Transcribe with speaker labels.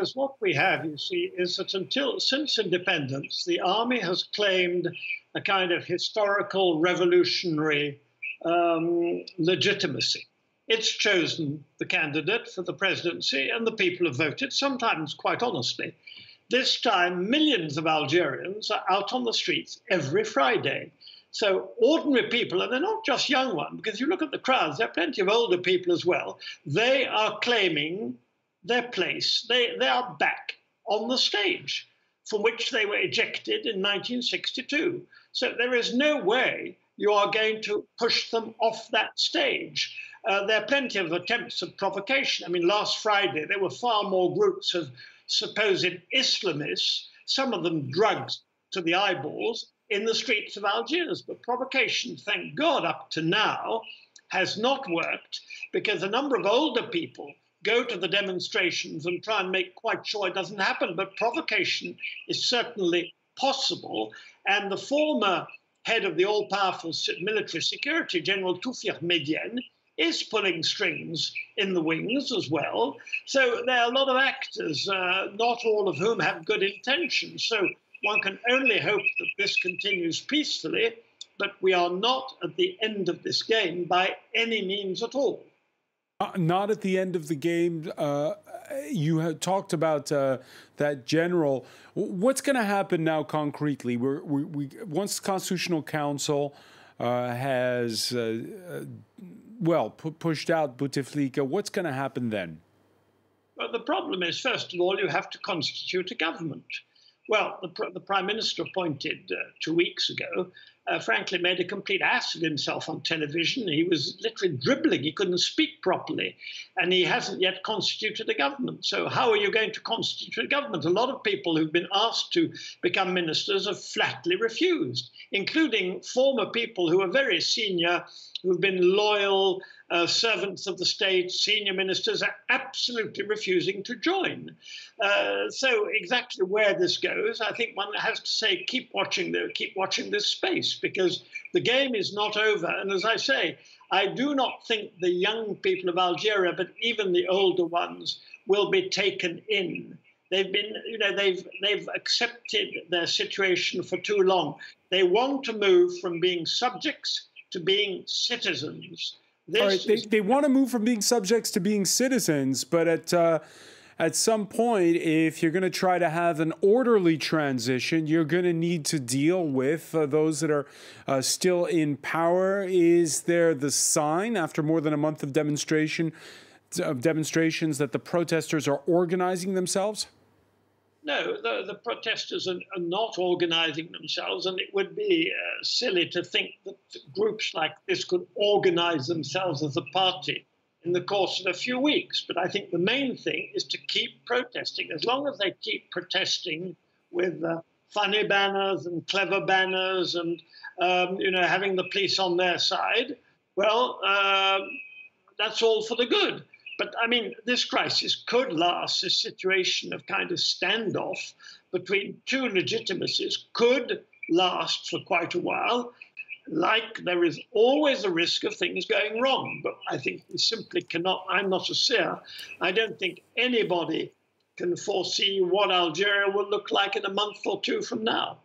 Speaker 1: Because what we have, you see, is that since independence, the army has claimed a kind of historical revolutionary legitimacy. It's chosen the candidate for the presidency, and the people have voted, sometimes quite honestly. This time, millions of Algerians are out on the streets every Friday. So ordinary people, and they're not just young ones, because you look at the crowds, there are plenty of older people as well. They are claiming their place. They are back on the stage from which they were ejected in 1962. So there is no way you are going to push them off that stage. There are plenty of attempts at provocation. I mean, last Friday, there were far more groups of supposed Islamists, some of them drugged to the eyeballs, in the streets of Algiers. But provocation, thank God, up to now, has not worked, because a number of older people go to the demonstrations and try and make quite sure it doesn't happen. But provocation is certainly possible. And the former head of the all-powerful military security, General Toufir Medienne, is pulling strings in the wings as well. So there are a lot of actors, not all of whom have good intentions. So one can only hope that this continues peacefully, but we are not at the end of this game by any means at all.
Speaker 2: Not at the end of the game. You have talked about that general. What's going to happen now concretely? Once the Constitutional Council has pushed out Bouteflika, what's going to happen then?
Speaker 1: Well, the problem is, first of all, you have to constitute a government. Well, the Prime Minister appointed 2 weeks ago, frankly, made a complete ass of himself on television. He was literally dribbling. He couldn't speak properly. And he hasn't yet constituted a government. So how are you going to constitute a government? A lot of people who've been asked to become ministers have flatly refused, including former people who are very senior, who've been loyal servants of the state. Senior ministers are absolutely refusing to join. So exactly where this goes, I think one has to say, keep watching this space, because the game is not over. And as I say, I do not think the young people of Algeria, but even the older ones, will be taken in. They've been, they've accepted their situation for too long. They want to move from being subjects to being citizens.
Speaker 2: All right, they want to move from being subjects to being citizens, but at some point, if you're going to try to have an orderly transition, you're going to need to deal with those that are still in power. Is there the sign, after more than a month of demonstrations, that the protesters are organizing themselves?
Speaker 1: No, the protesters are not organizing themselves, and it would be silly to think that groups like this could organize themselves as a party in the course of a few weeks. But I think the main thing is to keep protesting. As long as they keep protesting with funny banners and clever banners and having the police on their side, well, that's all for the good. But, I mean, this crisis could last. This situation of kind of standoff between two legitimacies could last for quite a while. Like, there is always a risk of things going wrong. But I think we simply cannot. I'm not a seer. I don't think anybody can foresee what Algeria will look like in a month or two from now.